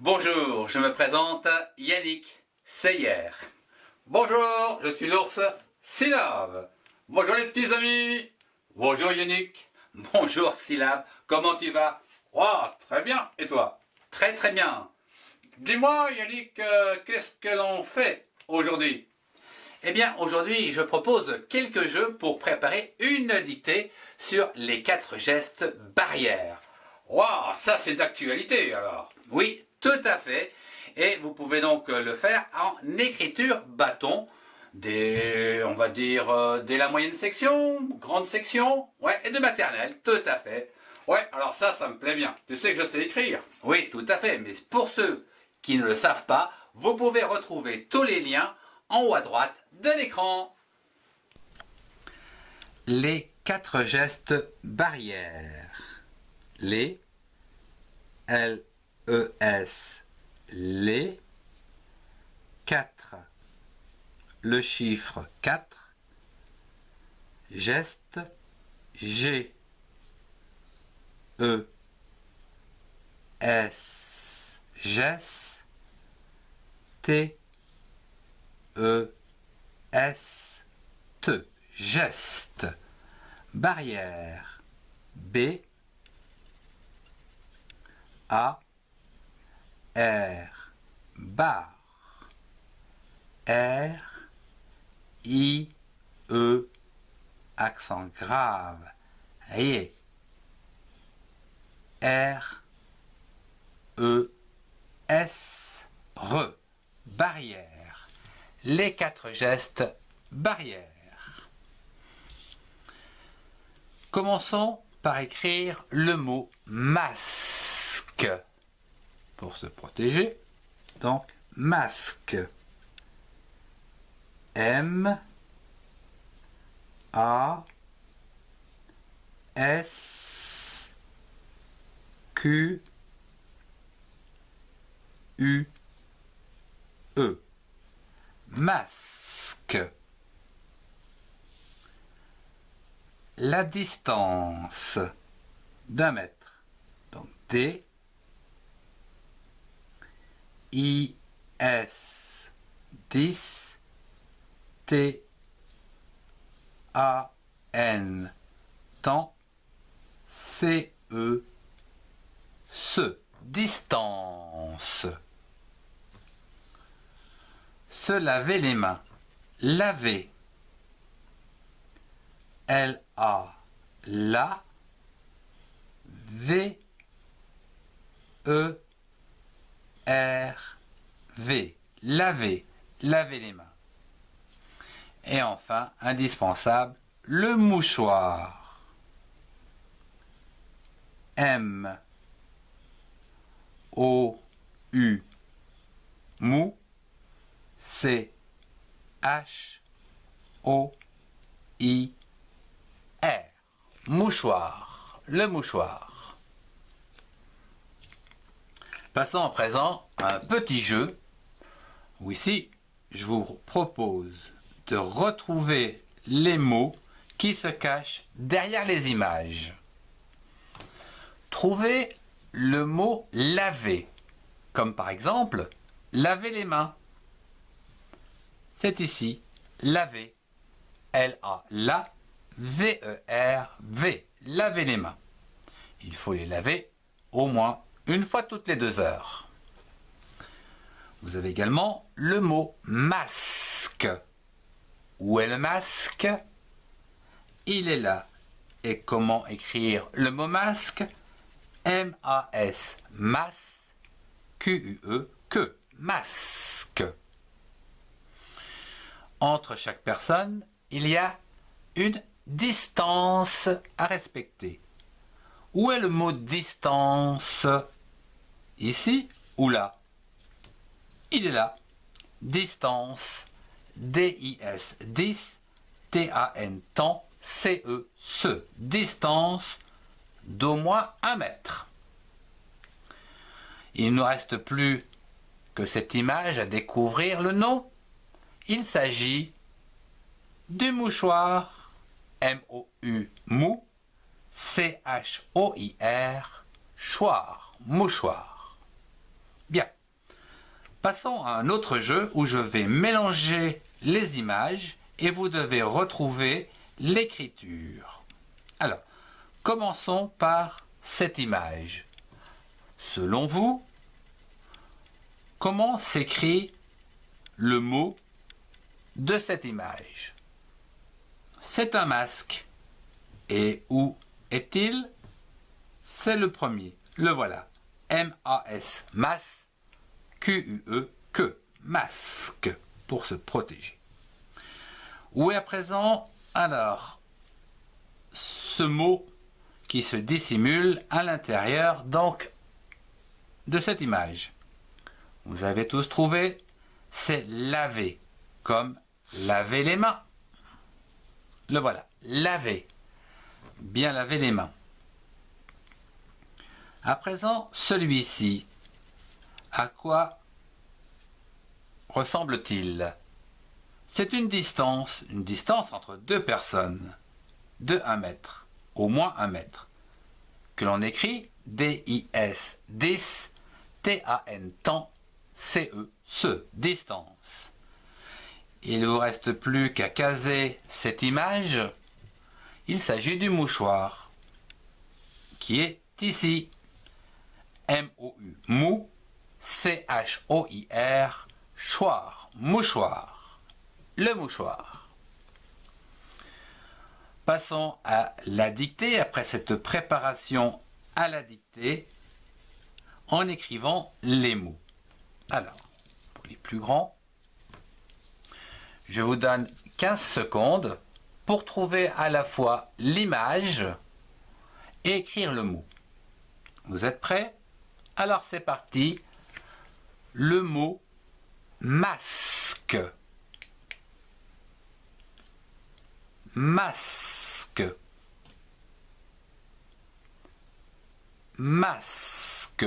Bonjour, je me présente Yannick Seyer. Bonjour, je suis l'ours Syllabe. Bonjour les petits amis. Bonjour Yannick. Bonjour Syllabe, comment tu vas? Oh, très bien, et toi? Très très bien. Dis-moi Yannick, qu'est-ce que l'on fait aujourd'hui? Eh bien, aujourd'hui, je propose quelques jeux pour préparer une dictée sur les 4 gestes barrières. Waouh, ça c'est d'actualité alors. Oui, tout à fait. Et vous pouvez donc le faire en écriture bâton, on va dire, dès la moyenne section, grande section, ouais, et de maternelle, tout à fait. Ouais, alors ça me plaît bien. Tu sais que je sais écrire. Oui, tout à fait, mais pour ceux qui ne le savent pas, vous pouvez retrouver tous les liens en haut à droite de l'écran. Les 4 gestes barrières. Les, L-E-S, les 4, le chiffre 4, geste, G, E, S, geste, T, E, S, T, geste, barrière, B, A, R, barre, R, I, E, accent grave, ré, R, E, S, R, barrière. Les 4 gestes barrières. Commençons par écrire le mot masque pour se protéger. Donc masque. M A S Q U E. Masque. La distance d'1 mètre. Donc D I S 10 T A N temps C E se distance. Se laver les mains. Laver. L A la V E R V. Laver. Laver les mains. Et enfin, indispensable, le mouchoir. M O U mou C H O I R. Mouchoir. Le mouchoir. Passons à présent à un petit jeu où ici je vous propose de retrouver les mots qui se cachent derrière les images. Trouvez le mot laver, comme par exemple laver les mains. C'est ici, laver. L-A-V-E-R-V, laver les mains. Il faut les laver au moins une fois toutes les 2 heures. Vous avez également le mot masque. Où est le masque? Il est là. Et comment écrire le mot masque? M-A-S, mas, Q-U-E, que, masque. Entre chaque personne, il y a une distance à respecter. Où est le mot distance? Ici ou là? Il est là. Distance. D-I-S, 10, T-A-N, temps, C-E, se. Distance d'au moins 1 mètre. Il ne nous reste plus que cette image à découvrir le nom. Il s'agit du mouchoir. M-O-U, mou, C-H-O-I-R, choir, mouchoir. Bien. Passons à un autre jeu où je vais mélanger les images et vous devez retrouver l'écriture. Alors, commençons par cette image. Selon vous, comment s'écrit le mot de cette image? C'est un masque. Et où est-il? C'est le premier. Le voilà. M-A-S. Mas. Q-U-E. Que. Masque. Pour se protéger. Où est à présent, alors, ce mot qui se dissimule à l'intérieur, donc, de cette image? Vous avez tous trouvé? C'est laver, comme laver les mains. Le voilà, laver. Bien laver les mains. À présent, celui-ci, à quoi ressemble-t-il? C'est une distance entre deux personnes, de 1 mètre, au moins 1 mètre, que l'on écrit D-I-S, 10, T-A-N, temps, C-E, ce, distance. Il ne vous reste plus qu'à caser cette image. Il s'agit du mouchoir, qui est ici. M-O-U, mou, C-H-O-I-R, choir, mouchoir. Le mouchoir. Passons à la dictée, après cette préparation à la dictée, en écrivant les mots. Alors, pour les plus grands, je vous donne 15 secondes pour trouver à la fois l'image et écrire le mot. Vous êtes prêts? Alors c'est parti. Le mot masque. Masque. Masque.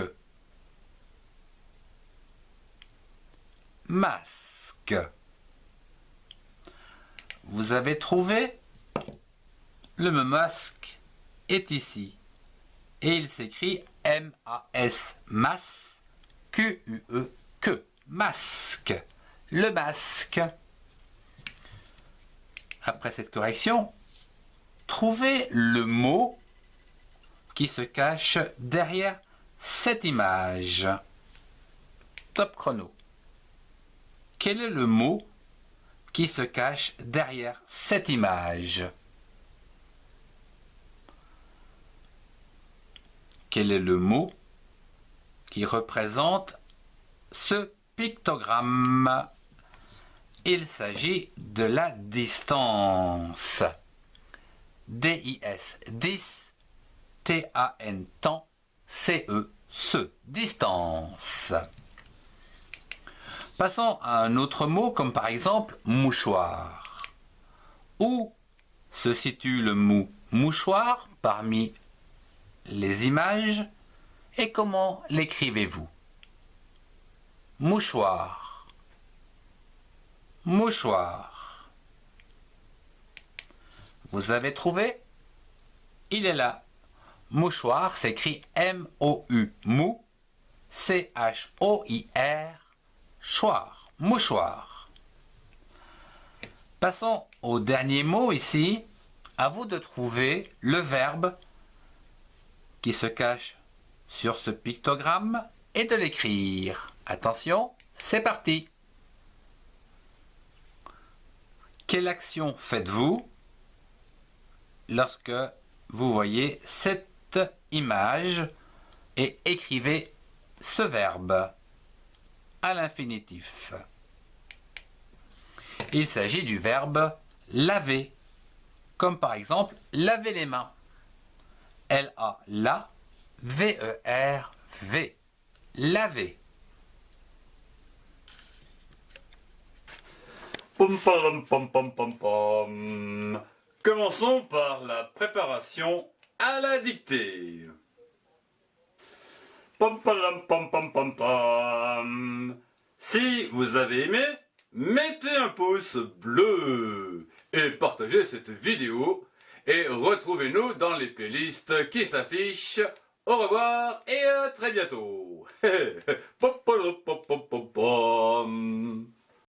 Masque. Vous avez trouvé? Le mot masque est ici. Et il s'écrit M-A-S, mas, Q-U-E, que, masque. Le masque. Après cette correction, trouvez le mot qui se cache derrière cette image. Top chrono. Quel est le mot qui se cache derrière cette image? Quel est le mot qui représente ce pictogramme? Il s'agit de la distance. D-I-S, 10, T-A-N, temps, C-E, ce, distance. Passons à un autre mot, comme par exemple mouchoir. Où se situe le mot mouchoir parmi les images et comment l'écrivez-vous? Mouchoir. Mouchoir. Vous avez trouvé? Il est là. Mouchoir s'écrit M-O-U, mou, C-H-O-I-R, choir, mouchoir. Passons au dernier mot ici. À vous de trouver le verbe qui se cache sur ce pictogramme et de l'écrire. Attention, c'est parti. Quelle action faites-vous lorsque vous voyez cette image et écrivez ce verbe à l'infinitif? Il s'agit du verbe laver, comme par exemple laver les mains. L-A-V-E-R-V. Laver. Pom pom pom pom pom pom. Commençons par la préparation à la dictée. Pom pom pom pom pom pom. Si vous avez aimé, mettez un pouce bleu et partagez cette vidéo. Et retrouvez-nous dans les playlists qui s'affichent. Au revoir et à très bientôt. Pom pom pom pom pom pom. homme.